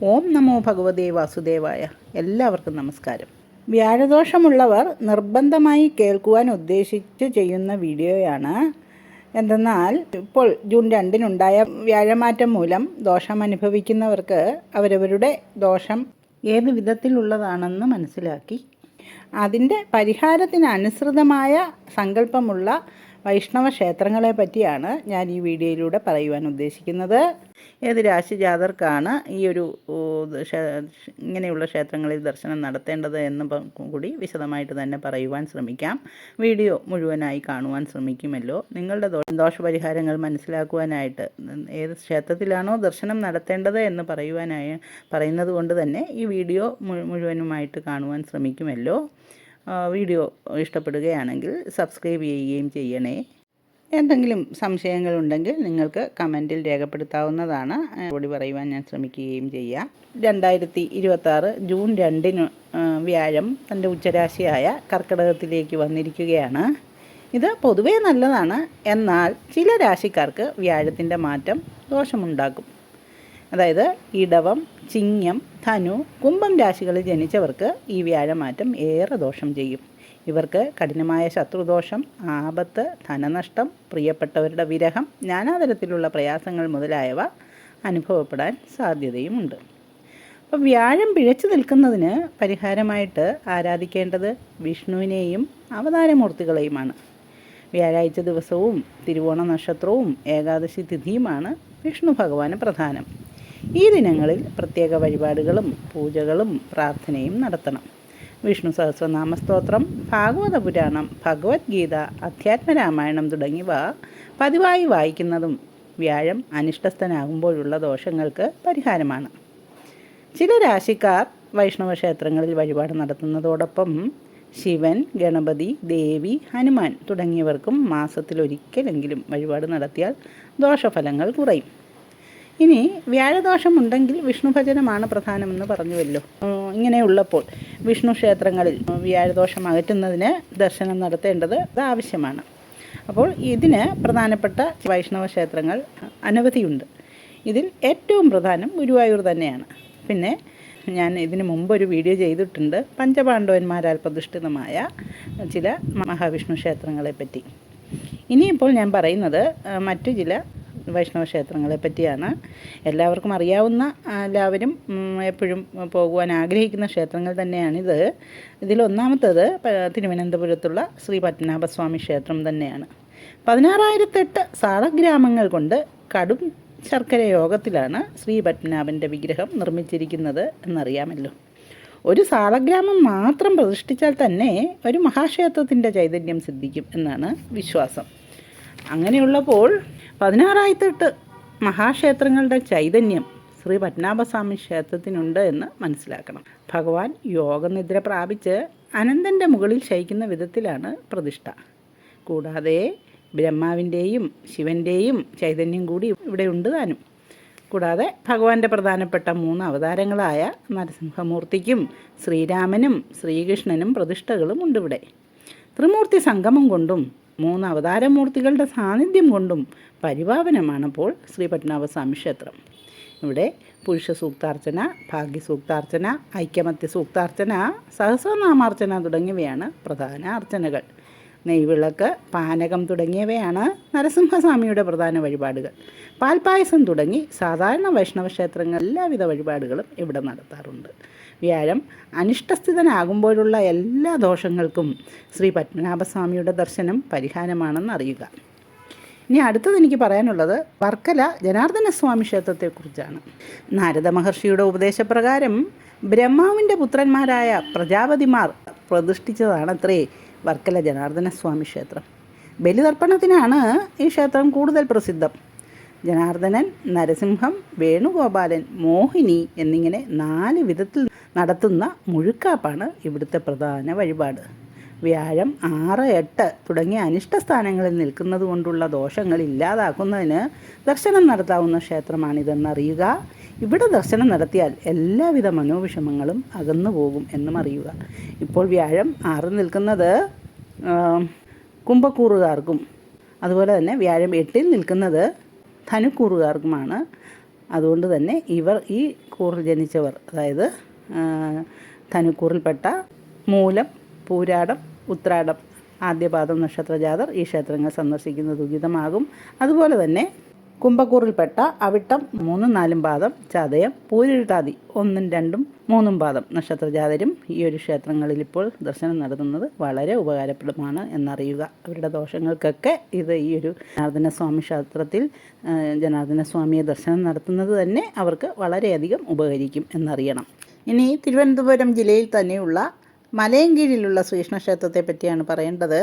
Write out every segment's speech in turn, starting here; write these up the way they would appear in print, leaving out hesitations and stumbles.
ഓം നമോ ഭഗവതേ വാസുദേവായ. എല്ലാവർക്കും നമസ്കാരം. വ്യാഴദോഷമുള്ളവർ നിർബന്ധമായി കേൾക്കുവാൻ ഉദ്ദേശിച്ച് ചെയ്യുന്ന വീഡിയോയാണ്. എന്തെന്നാൽ ഇപ്പോൾ ജൂൺ 2-നുണ്ടായ വ്യാഴമാറ്റം മൂലം ദോഷം അനുഭവിക്കുന്നവർക്ക് അവരവരുടെ ദോഷം ഏത് വിധത്തിലുള്ളതാണെന്ന് മനസ്സിലാക്കി അതിൻ്റെ പരിഹാരത്തിന് അനുസൃതമായ സങ്കല്പമുള്ള വൈഷ്ണവ ക്ഷേത്രങ്ങളെ പറ്റിയാണ് ഞാൻ ഈ വീഡിയോയിലൂടെ പറയുവാൻ ഉദ്ദേശിക്കുന്നത്. ഏത് രാശി ജാതർക്കാണ് ഈ ഒരു ഇങ്ങനെയുള്ള ക്ഷേത്രങ്ങളിൽ ദർശനം നടത്തേണ്ടത് എന്നും കൂടി വിശദമായിട്ട് തന്നെ പറയുവാൻ ശ്രമിക്കാം. വീഡിയോ മുഴുവനായി കാണുവാൻ ശ്രമിക്കുമല്ലോ. നിങ്ങളുടെ ദോഷപരിഹാരങ്ങൾ മനസ്സിലാക്കുവാനായിട്ട് ഏത് ക്ഷേത്രത്തിലാണോ ദർശനം നടത്തേണ്ടത് എന്ന് പറയുന്നത് കൊണ്ട് തന്നെ ഈ വീഡിയോ മുഴുവനുമായിട്ട് കാണുവാൻ ശ്രമിക്കുമല്ലോ. വീഡിയോ ഇഷ്ടപ്പെടുകയാണെങ്കിൽ സബ്സ്ക്രൈബ് ചെയ്യുകയും ചെയ്യണേ. എന്തെങ്കിലും സംശയങ്ങളുണ്ടെങ്കിൽ നിങ്ങൾക്ക് കമൻറ്റിൽ രേഖപ്പെടുത്താവുന്നതാണ്. കൂടി പറയുവാൻ ഞാൻ ശ്രമിക്കുകയും ചെയ്യാം. 2026 ജൂൺ 2-ന് വ്യാഴം തൻ്റെ ഉച്ചരാശിയായ കർക്കിടകത്തിലേക്ക് വന്നിരിക്കുകയാണ്. ഇത് പൊതുവേ നല്ലതാണ്. എന്നാൽ ചില രാശിക്കാർക്ക് വ്യാഴത്തിൻ്റെ മാറ്റം ദോഷമുണ്ടാക്കും. അതായത് ഇടവം, ചിങ്ങം, ധനു, കുംഭം രാശികളിൽ ജനിച്ചവർക്ക് ഈ വ്യാഴമാറ്റം ഏറെ ദോഷം ചെയ്യും. ഇവർക്ക് കഠിനമായ ശത്രുദോഷം, ആപത്ത്, ധനനഷ്ടം, പ്രിയപ്പെട്ടവരുടെ വിരഹം, നാനാതരത്തിലുള്ള പ്രയാസങ്ങൾ മുതലായവ അനുഭവപ്പെടാൻ സാധ്യതയുമുണ്ട്. അപ്പോൾ വ്യാഴം പിഴച്ചു നിൽക്കുന്നതിന് പരിഹാരമായിട്ട് ആരാധിക്കേണ്ടത് വിഷ്ണുവിനെയും അവതാരമൂർത്തികളെയുമാണ്. വ്യാഴാഴ്ച ദിവസവും തിരുവോണ നക്ഷത്രവും ഏകാദശി തിഥിയുമാണ് വിഷ്ണു ഭഗവാന് പ്രധാനം. ഈ ദിനങ്ങളിൽ പ്രത്യേക വഴിപാടുകളും പൂജകളും പ്രാർത്ഥനയും നടത്തണം. വിഷ്ണു സഹസ്രനാമസ്തോത്രം, ഭാഗവത പുരാണം, ഭഗവത്ഗീത, അധ്യാത്മരാമായണം തുടങ്ങിയവ പതിവായി വായിക്കുന്നതും വ്യാഴം അനിഷ്ടസ്ഥനാകുമ്പോഴുള്ള ദോഷങ്ങൾക്ക് പരിഹാരമാണ്. ചില രാശിക്കാർ വൈഷ്ണവ ക്ഷേത്രങ്ങളിൽ വഴിപാട് നടത്തുന്നതോടൊപ്പം ശിവൻ, ഗണപതി, ദേവി, ഹനുമാൻ തുടങ്ങിയവർക്കും മാസത്തിലൊരിക്കലെങ്കിലും വഴിപാട് നടത്തിയാൽ ദോഷഫലങ്ങൾ കുറയും. ഇനി വ്യാഴദോഷമുണ്ടെങ്കിൽ വിഷ്ണു ഭജനമാണ് പ്രധാനമെന്ന് പറഞ്ഞുവല്ലോ. ഇങ്ങനെയുള്ളപ്പോൾ വിഷ്ണു ക്ഷേത്രങ്ങളിൽ വ്യാഴദോഷം അകറ്റുന്നതിന് ദർശനം നടത്തേണ്ടത് ആവശ്യമാണ്. അപ്പോൾ ഇതിന് പ്രധാനപ്പെട്ട വൈഷ്ണവ ക്ഷേത്രങ്ങൾ അനവധിയുണ്ട്. ഇതിൽ ഏറ്റവും പ്രധാനം ഗുരുവായൂർ തന്നെയാണ്. പിന്നെ ഞാൻ ഇതിനു മുമ്പൊരു വീഡിയോ ചെയ്തിട്ടുണ്ട് പഞ്ചപാണ്ഡവന്മാരാൽ പ്രതിഷ്ഠിതമായ ചില മഹാവിഷ്ണു ക്ഷേത്രങ്ങളെപ്പറ്റി. ഇനിയിപ്പോൾ ഞാൻ പറയുന്നത് മറ്റു ചില വൈഷ്ണവ ക്ഷേത്രങ്ങളെ പറ്റിയാണ്. എല്ലാവർക്കും അറിയാവുന്ന, എല്ലാവരും എപ്പോഴും പോകുവാൻ ആഗ്രഹിക്കുന്ന ക്ഷേത്രങ്ങൾ തന്നെയാണിത്. ഇതിലൊന്നാമത്തേത് തിരുവനന്തപുരത്തുള്ള ശ്രീ പത്മനാഭസ്വാമി ക്ഷേത്രം തന്നെയാണ്. 16,008 സാളഗ്രാമങ്ങൾ കൊണ്ട് കടും ശർക്കര യോഗത്തിലാണ് ശ്രീ പത്മനാഭൻ്റെ വിഗ്രഹം നിർമ്മിച്ചിരിക്കുന്നത് എന്നറിയാമല്ലോ. ഒരു സാളഗ്രാമം മാത്രം പ്രതിഷ്ഠിച്ചാൽ തന്നെ ഒരു മഹാക്ഷേത്രത്തിൻ്റെ ചൈതന്യം സിദ്ധിക്കും എന്നാണ് വിശ്വാസം. അങ്ങനെയുള്ളപ്പോൾ 16,008 മഹാക്ഷേത്രങ്ങളുടെ ചൈതന്യം ശ്രീ പത്മനാഭസ്വാമി ക്ഷേത്രത്തിനുണ്ട് എന്ന് മനസ്സിലാക്കണം. ഭഗവാൻ യോഗനിദ്ര പ്രാപിച്ച് അനന്തൻ്റെ മുകളിൽ ശയിക്കുന്ന വിധത്തിലാണ് പ്രതിഷ്ഠ. കൂടാതെ ബ്രഹ്മാവിൻ്റെയും ശിവൻ്റെയും ചൈതന്യം കൂടി ഇവിടെ ഉണ്ട് താനും. കൂടാതെ ഭഗവാന്റെ പ്രധാനപ്പെട്ട 3 അവതാരങ്ങളായ നരസിംഹമൂർത്തിക്കും ശ്രീരാമനും ശ്രീകൃഷ്ണനും പ്രതിഷ്ഠകളും ഉണ്ട് ഇവിടെ. ത്രിമൂർത്തി സംഗമം കൊണ്ടും 3 അവതാരമൂർത്തികളുടെ സാന്നിധ്യം കൊണ്ടും പരിപാവനമാണപ്പോൾ ശ്രീ പത്മനാഭസ്വാമി ക്ഷേത്രം. ഇവിടെ പുരുഷ സൂക്താർച്ചന, ഭാഗ്യസൂക്താർച്ചന, ഐക്യമത്യ സൂക്താർച്ചന, സഹസ്രനാമാർച്ചന തുടങ്ങിയവയാണ് പ്രധാന അർച്ചനകൾ. നെയ്വിളക്ക്, പാനകം തുടങ്ങിയവയാണ് നരസിംഹസ്വാമിയുടെ പ്രധാന വഴിപാടുകൾ. പാൽപ്പായസം തുടങ്ങി സാധാരണ വൈഷ്ണവ ക്ഷേത്രങ്ങൾ എല്ലാവിധ വഴിപാടുകളും ഇവിടെ നടത്താറുണ്ട്. വ്യാഴം അനിഷ്ടസ്ഥിതനാകുമ്പോഴുള്ള എല്ലാ ദോഷങ്ങൾക്കും ശ്രീ പത്മനാഭസ്വാമിയുടെ ദർശനം പരിഹാരമാണെന്ന് അറിയുക. ഇനി അടുത്തത് എനിക്ക് പറയാനുള്ളത് വർക്കല ജനാർദ്ദനസ്വാമി ക്ഷേത്രത്തെക്കുറിച്ചാണ്. നാരദ മഹർഷിയുടെ ഉപദേശപ്രകാരം ബ്രഹ്മാവിൻ്റെ പുത്രന്മാരായ പ്രജാപതിമാർ പ്രതിഷ്ഠിച്ചതാണത്രേ വർക്കല ജനാർദ്ദനസ്വാമി ക്ഷേത്രം. ബലിതർപ്പണത്തിനാണ് ഈ ക്ഷേത്രം കൂടുതൽ പ്രസിദ്ധം. ജനാർദ്ദനൻ, നരസിംഹം, വേണുഗോപാലൻ, മോഹിനി എന്നിങ്ങനെ 4 വിധത്തിൽ നടത്തുന്ന മുഴുക്കാപ്പാണ് ഇവിടുത്തെ പ്രധാന വഴിപാട്. വ്യാഴം 6, 8 തുടങ്ങിയ അനിഷ്ട സ്ഥാനങ്ങളിൽ നിൽക്കുന്നത് കൊണ്ടുള്ള ദോഷങ്ങൾ ഇല്ലാതാക്കുന്നതിന് ദർശനം നടത്താവുന്ന ക്ഷേത്രമാണിതെന്നറിയുക. ഇവിടെ ദർശനം നടത്തിയാൽ എല്ലാവിധ മനോവിഷമങ്ങളും അകന്നു പോകും എന്നും അറിയുക. ഇപ്പോൾ വ്യാഴം 6 നിൽക്കുന്നത് കുംഭക്കൂറുകാർക്കും അതുപോലെ തന്നെ വ്യാഴം 8 നിൽക്കുന്നത് ധനുക്കൂറുകാർക്കുമാണ്. അതുകൊണ്ട് തന്നെ ഇവർ ഈ കുംഭക്കൂറിൽ ജനിച്ചവർ, അതായത് ധനുക്കൂറിൽപ്പെട്ട മൂലം, പൂരാടം, ഉത്രാടം ആദ്യപാദം നക്ഷത്രജാതർ ഈ ക്ഷേത്രങ്ങൾ സന്ദർശിക്കുന്നത് ഉചിതമാകും. അതുപോലെ തന്നെ കുംഭക്കൂറിൽപ്പെട്ട അവിട്ടം 3, 4 പാദം, ചതയം, പൂരിരുട്ടാതി 1, 2, 3 പാദം നക്ഷത്രജാതരും ഈ ഒരു ക്ഷേത്രങ്ങളിൽ ഇപ്പോൾ ദർശനം നടത്തുന്നത് വളരെ ഉപകാരപ്രദമാണ് എന്നറിയുക. അവരുടെ ദോഷങ്ങൾക്കൊക്കെ ഇത് ഈ ഒരു ജനാർദ്ദനസ്വാമി ക്ഷേത്രത്തിൽ ജനാർദ്ദനസ്വാമിയെ ദർശനം നടത്തുന്നത് തന്നെ അവർക്ക് വളരെയധികം ഉപകരിക്കും എന്നറിയണം. ഇനി തിരുവനന്തപുരം ജില്ലയിൽ തന്നെയുള്ള മലയൻകീഴിലുള്ള ശ്രീകൃഷ്ണക്ഷേത്രത്തെ പറ്റിയാണ് പറയേണ്ടത്.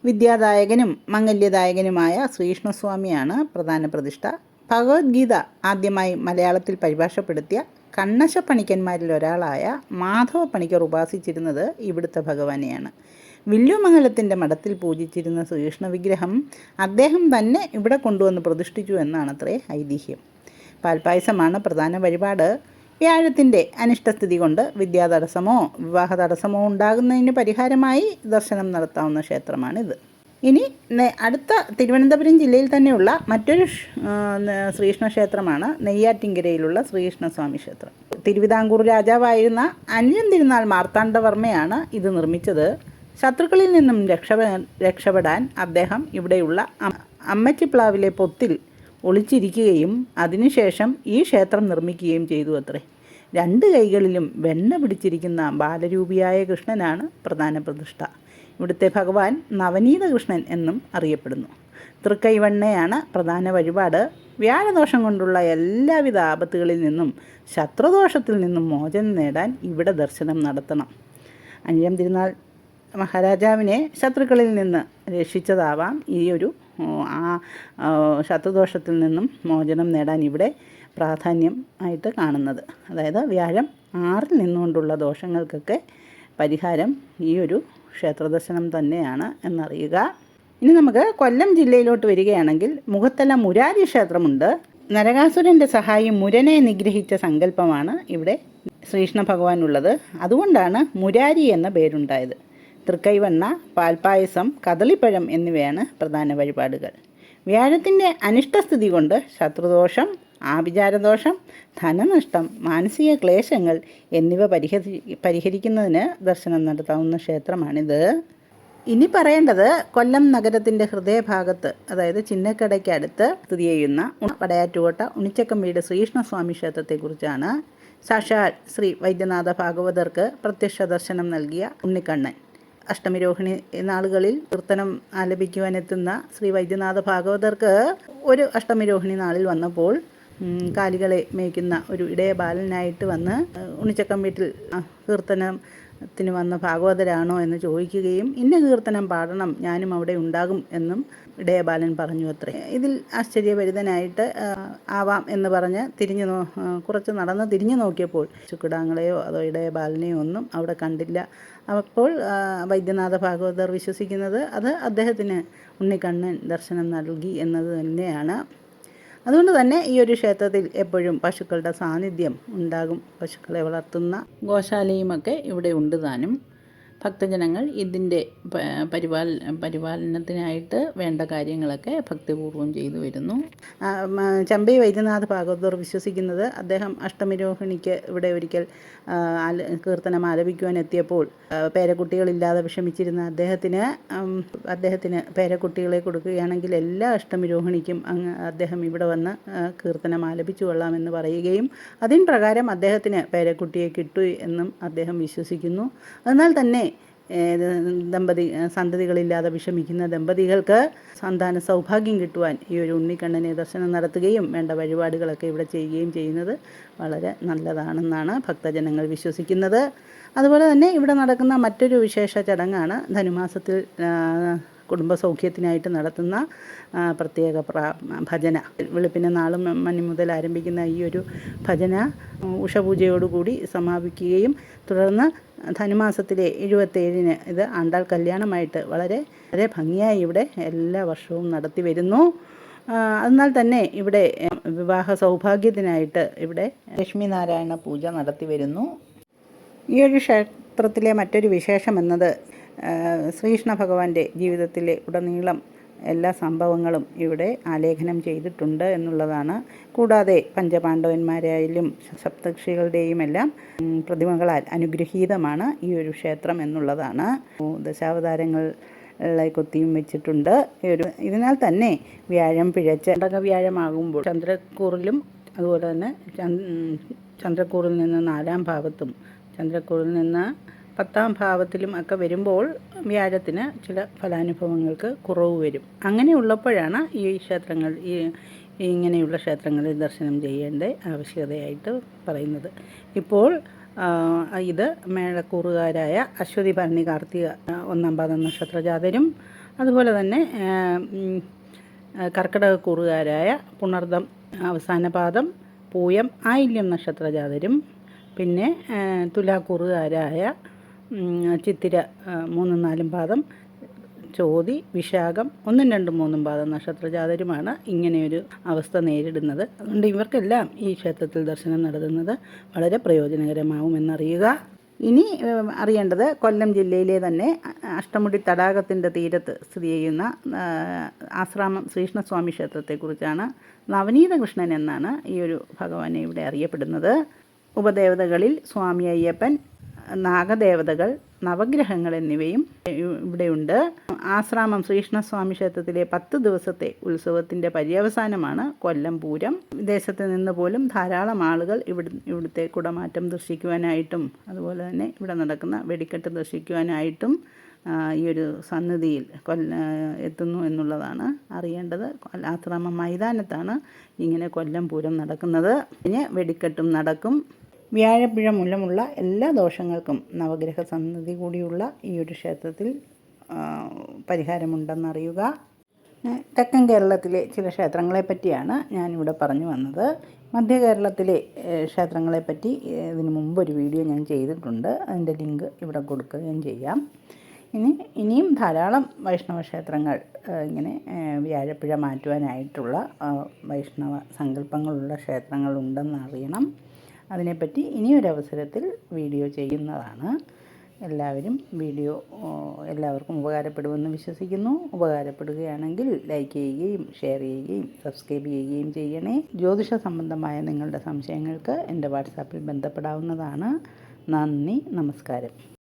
വിദ്യാദായകനും മംഗല്യദായകനുമായ ശ്രീകൃഷ്ണസ്വാമിയാണ് പ്രധാന പ്രതിഷ്ഠ. ഭഗവത്ഗീത ആദ്യമായി മലയാളത്തിൽ പരിഭാഷപ്പെടുത്തിയ കണ്ണശപ്പണിക്കന്മാരിൽ ഒരാളായ മാധവ പണിക്കർ ഉപാസിച്ചിരുന്നത് ഇവിടുത്തെ ഭഗവാനെയാണ്. വില്ലുമംഗലത്തിൻ്റെ മഠത്തിൽ പൂജിച്ചിരുന്ന ശ്രീകൃഷ്ണ വിഗ്രഹം അദ്ദേഹം തന്നെ ഇവിടെ കൊണ്ടുവന്ന് പ്രതിഷ്ഠിച്ചു എന്നാണത്രേ ഐതിഹ്യം. പാൽപ്പായസമാണ് പ്രധാന വഴിപാട്. വ്യാഴത്തിൻ്റെ അനിഷ്ടസ്ഥിതി കൊണ്ട് വിദ്യാതടസ്സമോ വിവാഹ തടസ്സമോ ഉണ്ടാകുന്നതിന് പരിഹാരമായി ദർശനം നടത്താവുന്ന ക്ഷേത്രമാണിത്. ഇനി അടുത്ത തിരുവനന്തപുരം ജില്ലയിൽ തന്നെയുള്ള മറ്റൊരു ശ്രീകൃഷ്ണ ക്ഷേത്രമാണ് നെയ്യാറ്റിൻകരയിലുള്ള ശ്രീകൃഷ്ണസ്വാമി ക്ഷേത്രം. തിരുവിതാംകൂർ രാജാവായിരുന്ന അനിഴം തിരുനാൾ മാർത്താണ്ഡവർമ്മയാണ് ഇത് നിർമ്മിച്ചത്. ശത്രുക്കളിൽ നിന്നും രക്ഷപ്പെടാൻ അദ്ദേഹം ഇവിടെയുള്ള അമ്മച്ചിപ്ലാവിലെ പൊത്തിൽ ഒളിച്ചിരിക്കുകയും അതിനുശേഷം ഈ ക്ഷേത്രം നിർമ്മിക്കുകയും ചെയ്തു അത്രേ. 2 കൈകളിലും വെണ്ണ പിടിച്ചിരിക്കുന്ന ബാലരൂപിയായ കൃഷ്ണനാണ് പ്രധാന പ്രതിഷ്ഠ. ഇവിടുത്തെ ഭഗവാൻ നവനീത കൃഷ്ണൻ എന്നും അറിയപ്പെടുന്നു. തൃക്കൈവണ്ണയാണ് പ്രധാന വഴിപാട്. വ്യാഴദോഷം കൊണ്ടുള്ള എല്ലാവിധ ആപത്തുകളിൽ നിന്നും ശത്രുദോഷത്തിൽ നിന്നും മോചനം നേടാൻ ഇവിടെ ദർശനം നടത്തണം. അനിഴം തിരുനാൾ മഹാരാജാവിനെ ശത്രുക്കളിൽ നിന്ന് രക്ഷിച്ചതാവാം ഈ ഒരു ശത്രുദോഷത്തിൽ നിന്നും മോചനം നേടാൻ ഇവിടെ പ്രാധാന്യം ആയിട്ട് കാണുന്നത്. അതായത് വ്യാഴം 6-ൽ നിന്നുകൊണ്ടുള്ള ദോഷങ്ങൾക്കൊക്കെ പരിഹാരം ഈ ഒരു ക്ഷേത്രദർശനം തന്നെയാണ് എന്നറിയുക. ഇനി നമുക്ക് കൊല്ലം ജില്ലയിലോട്ട് വരികയാണെങ്കിൽ മുഖത്തല മുരാരി ക്ഷേത്രമുണ്ട്. നരകാസുരൻ്റെ സഹായി മുരനെ നിഗ്രഹിച്ച സങ്കല്പമാണ് ഇവിടെ ശ്രീകൃഷ്ണ ഭഗവാനുള്ളത്. അതുകൊണ്ടാണ് മുരാരി എന്ന പേരുണ്ടായത്. തൃക്കൈവണ്ണ, പാൽപ്പായസം, കദളിപ്പഴം എന്നിവയാണ് പ്രധാന വഴിപാടുകൾ. വ്യാഴത്തിൻ്റെ അനിഷ്ടസ്ഥിതി കൊണ്ട് ശത്രുദോഷം, ആഭിചാരദോഷം, ധനനഷ്ടം, മാനസിക ക്ലേശങ്ങൾ എന്നിവ പരിഹരിക്കുന്നതിന് ദർശനം നടത്താവുന്ന ക്ഷേത്രമാണിത്. ഇനി പറയേണ്ടത് കൊല്ലം നഗരത്തിൻ്റെ ഹൃദയഭാഗത്ത്, അതായത് ചിന്നക്കടയ്ക്കടുത്ത് സ്ഥിതി ചെയ്യുന്ന വടയാറ്റുകോട്ട ഉണിച്ചക്കമ്പീട് ശ്രീകൃഷ്ണസ്വാമി ക്ഷേത്രത്തെക്കുറിച്ചാണ്. സാക്ഷാൽ ശ്രീ വൈദ്യനാഥ ഭാഗവതർക്ക് പ്രത്യക്ഷ ദർശനം നൽകിയ ഉണ്ണിക്കണ്ണൻ. അഷ്ടമിരോഹിണി നാളുകളിൽ കീർത്തനം ആലപിക്കുവാനെത്തുന്ന ശ്രീ വൈദ്യനാഥ ഭാഗവതർക്ക് ഒരു അഷ്ടമിരോഹിണി നാളിൽ വന്നപ്പോൾ കാലികളെ മേയ്ക്കുന്ന ഒരു ഇടയ ബാലനായിട്ട് വന്ന് ഉണ്ണിച്ചക്കം വീട്ടിൽ കീർത്തനത്തിന് വന്ന ഭാഗവതരാണോ എന്ന് ചോദിക്കുകയും ഇന്ന കീർത്തനം പാടണം, ഞാനും അവിടെ ഉണ്ടാകും എന്നും ഇടയബാലൻ പറഞ്ഞു അത്രേ. ഇതിൽ ആശ്ചര്യഭരിതനായിട്ട് ആവാം എന്ന് പറഞ്ഞ് കുറച്ച് നടന്ന് തിരിഞ്ഞു നോക്കിയപ്പോൾ ചുക്കിടാങ്ങളെയോ അതോ ഇടയബാലനെയോ ഒന്നും അവിടെ കണ്ടില്ല. അപ്പോൾ വൈദ്യനാഥ ഭാഗവതർ വിശ്വസിക്കുന്നത് അത് അദ്ദേഹത്തിന് ഉണ്ണിക്കണ്ണൻ ദർശനം നൽകി എന്നത് തന്നെയാണ്. അതുകൊണ്ട് തന്നെ ഈ ഒരു ക്ഷേത്രത്തിൽ എപ്പോഴും പശുക്കളുടെ സാന്നിധ്യം ഉണ്ടാകും. പശുക്കളെ വളർത്തുന്ന ഗോശാലയുമൊക്കെ ഇവിടെ ഉണ്ട് താനും. ഭക്തജനങ്ങൾ ഇതിൻ്റെ പരിപാലനത്തിനായിട്ട് വേണ്ട കാര്യങ്ങളൊക്കെ ഭക്തിപൂർവ്വം ചെയ്തു വരുന്നു. ചമ്പൈ വൈദ്യനാഥ ഭാഗവതർ വിശ്വസിക്കുന്നത് അദ്ദേഹം അഷ്ടമിരോഹിണിക്ക് ഇവിടെ ഒരിക്കൽ കീർത്തനം ആലപിക്കുവാൻ എത്തിയപ്പോൾ പേരക്കുട്ടികളില്ലാതെ വിഷമിച്ചിരുന്ന അദ്ദേഹത്തിന് പേരക്കുട്ടികളെ കൊടുക്കുകയാണെങ്കിൽ എല്ലാ അഷ്ടമിരോഹിണിക്കും അദ്ദേഹം ഇവിടെ വന്ന് കീർത്തനം ആലപിച്ചു കൊള്ളാമെന്ന് പറയുകയും അതിൻ പ്രകാരം അദ്ദേഹത്തിന് പേരക്കുട്ടിയെ കിട്ടു എന്നും അദ്ദേഹം വിശ്വസിക്കുന്നു. അതിനാൽ തന്നെ സന്തതികളില്ലാതെ വിഷമിക്കുന്ന ദമ്പതികൾക്ക് സന്താന സൗഭാഗ്യം കിട്ടുവാൻ ഈ ഒരു ഉണ്ണിക്കണ്ണനെ ദർശനം നടത്തുകയും വേണ്ട വഴിപാടുകളൊക്കെ ഇവിടെ ചെയ്യുകയും ചെയ്യുന്നത് വളരെ നല്ലതാണെന്നാണ് ഭക്തജനങ്ങൾ വിശ്വസിക്കുന്നത്. അതുപോലെ തന്നെ ഇവിടെ നടക്കുന്ന മറ്റൊരു വിശേഷ ചടങ്ങാണ് ധനുമാസത്തിൽ കുടുംബസൗഖ്യത്തിനായിട്ട് നടത്തുന്ന പ്രത്യേക ഭജന. വെളുപ്പിന് നാളും മണി മുതൽ ആരംഭിക്കുന്ന ഈ ഒരു ഭജന ഉഷപൂജയോടുകൂടി സമാപിക്കുകയും തുടർന്ന് ധനുമാസത്തിലെ 27-ന് ഇത് ആണ്ടാൾ കല്യാണമായിട്ട് വളരെ വളരെ ഭംഗിയായി ഇവിടെ എല്ലാ വർഷവും നടത്തി വരുന്നു. എന്നാൽ തന്നെ ഇവിടെ വിവാഹ സൗഭാഗ്യത്തിനായിട്ട് ഇവിടെ ലക്ഷ്മി നാരായണ പൂജ നടത്തി വരുന്നു. ഈ ഒരു ക്ഷേത്രത്തിലെ മറ്റൊരു വിശേഷം എന്നത് ശ്രീകൃഷ്ണ ഭഗവാന്റെ ജീവിതത്തിലെ ഉടനീളം എല്ലാ സംഭവങ്ങളും ഇവിടെ ആലേഖനം ചെയ്തിട്ടുണ്ട് എന്നുള്ളതാണ്. കൂടാതെ പഞ്ചപാണ്ഡവന്മാരായാലും സപ്തർഷികളുടെയും എല്ലാം പ്രതിമകളാൽ അനുഗ്രഹീതമാണ് ഈ ഒരു ക്ഷേത്രം എന്നുള്ളതാണ്. ദശാവതാരങ്ങൾ കൊത്തിയും വെച്ചിട്ടുണ്ട്. ഇതിനാൽ തന്നെ വ്യാഴം പിഴച്ച വ്യാഴമാകുമ്പോൾ ചന്ദ്രക്കൂറിലും അതുപോലെ തന്നെ ചന്ദ്രക്കൂറിൽ നിന്ന് 4-ാം ഭാവത്തും ചന്ദ്രക്കൂറിൽ നിന്ന് 10-ാം ഭാവത്തിലും ഒക്കെ വരുമ്പോൾ വ്യാഴത്തിന് ചില ഫലാനുഭവങ്ങൾക്ക് കുറവ് വരും. അങ്ങനെയുള്ളപ്പോഴാണ് ഈ ക്ഷേത്രങ്ങൾ ഇങ്ങനെയുള്ള ക്ഷേത്രങ്ങളിൽ ദർശനം ചെയ്യേണ്ട ആവശ്യകതയായിട്ട് പറയുന്നത്. ഇപ്പോൾ ഇത് മേളക്കൂറുകാരായ അശ്വതി ഭരണി കാർത്തിക 1-ാം പാദം നക്ഷത്രജാതരും അതുപോലെ തന്നെ കർക്കിടകക്കൂറുകാരായ പുണർദം അവസാന പാദം പൂയം ആയില്യം നക്ഷത്രജാതരും പിന്നെ തുലാക്കൂറുകാരായ ചിത്തിര 3-4 പാദം ചോതി വിശാഖം 1, 2, 3 പാദം നക്ഷത്രജാതരുമാണ് ഇങ്ങനെയൊരു അവസ്ഥ നേരിടുന്നത്. അതുകൊണ്ട് ഇവർക്കെല്ലാം ഈ ക്ഷേത്രത്തിൽ ദർശനം നടത്തുന്നത് വളരെ പ്രയോജനകരമാവുമെന്നറിയുക. ഇനി അറിയേണ്ടത് കൊല്ലം ജില്ലയിലെ തന്നെ അഷ്ടമുടി തടാകത്തിൻ്റെ തീരത്ത് സ്ഥിതി ചെയ്യുന്ന ആശ്രാമം ശ്രീകൃഷ്ണസ്വാമി ക്ഷേത്രത്തെക്കുറിച്ചാണ്. നവനീത കൃഷ്ണൻ എന്നാണ് ഈ ഒരു ഭഗവാനെ ഇവിടെ അറിയപ്പെടുന്നത്. ഉപദേവതകളിൽ സ്വാമി അയ്യപ്പൻ, നാഗദേവതകൾ, നവഗ്രഹങ്ങൾ എന്നിവയും ഇവിടെയുണ്ട്. ആശ്രാമം ശ്രീകൃഷ്ണസ്വാമി ക്ഷേത്രത്തിലെ 10 ദിവസത്തെ ഉത്സവത്തിൻ്റെ പര്യവസാനമാണ് കൊല്ലം പൂരം. വിദേശത്ത് നിന്ന് പോലും ധാരാളം ആളുകൾ ഇവിടുത്തെ കുടമാറ്റം ദർശിക്കുവാനായിട്ടും അതുപോലെ തന്നെ ഇവിടെ നടക്കുന്ന വെടിക്കെട്ട് ദർശിക്കുവാനായിട്ടും ഈ ഒരു സന്നിധിയിൽ എത്തുന്നു എന്നുള്ളതാണ് അറിയേണ്ടത്. ആശ്രാമം മൈതാനത്താണ് ഇങ്ങനെ കൊല്ലം പൂരം നടക്കുന്നത്. പിന്നെ വെടിക്കെട്ടും നടക്കും. വ്യാഴപ്പിഴ മൂലമുള്ള എല്ലാ ദോഷങ്ങൾക്കും നവഗ്രഹ സന്നിധി കൂടിയുള്ള ഈ ഒരു ക്ഷേത്രത്തിൽ പരിഹാരമുണ്ടെന്നറിയുക. തെക്കൻ കേരളത്തിലെ ചില ക്ഷേത്രങ്ങളെ പറ്റിയാണ് ഞാനിവിടെ പറഞ്ഞു വന്നത്. മധ്യ കേരളത്തിലെ ക്ഷേത്രങ്ങളെപ്പറ്റി ഇതിനു മുമ്പൊരു വീഡിയോ ഞാൻ ചെയ്തിട്ടുണ്ട്. അതിൻ്റെ ലിങ്ക് ഇവിടെ കൊടുക്കുകയും ചെയ്യാം. ഇനിയും ധാരാളം വൈഷ്ണവ ക്ഷേത്രങ്ങൾ ഇങ്ങനെ വ്യാഴപ്പിഴ മാറ്റുവാനായിട്ടുള്ള വൈഷ്ണവ സങ്കല്പങ്ങളുള്ള ക്ഷേത്രങ്ങളുണ്ടെന്നറിയണം. അതിനെപ്പറ്റി ഇനിയൊരവസരത്തിൽ വീഡിയോ ചെയ്യുന്നതാണ്. എല്ലാവർക്കും ഉപകാരപ്പെടുമെന്ന് വിശ്വസിക്കുന്നു. ഉപകാരപ്പെടുകയാണെങ്കിൽ ലൈക്ക് ചെയ്യുകയും ഷെയർ ചെയ്യുകയും സബ്സ്ക്രൈബ് ചെയ്യുകയും ചെയ്യണേ. ജ്യോതിഷ സംബന്ധമായ നിങ്ങളുടെ സംശയങ്ങൾക്ക് എൻ്റെ വാട്സാപ്പിൽ ബന്ധപ്പെടാവുന്നതാണ്. നന്ദി, നമസ്കാരം.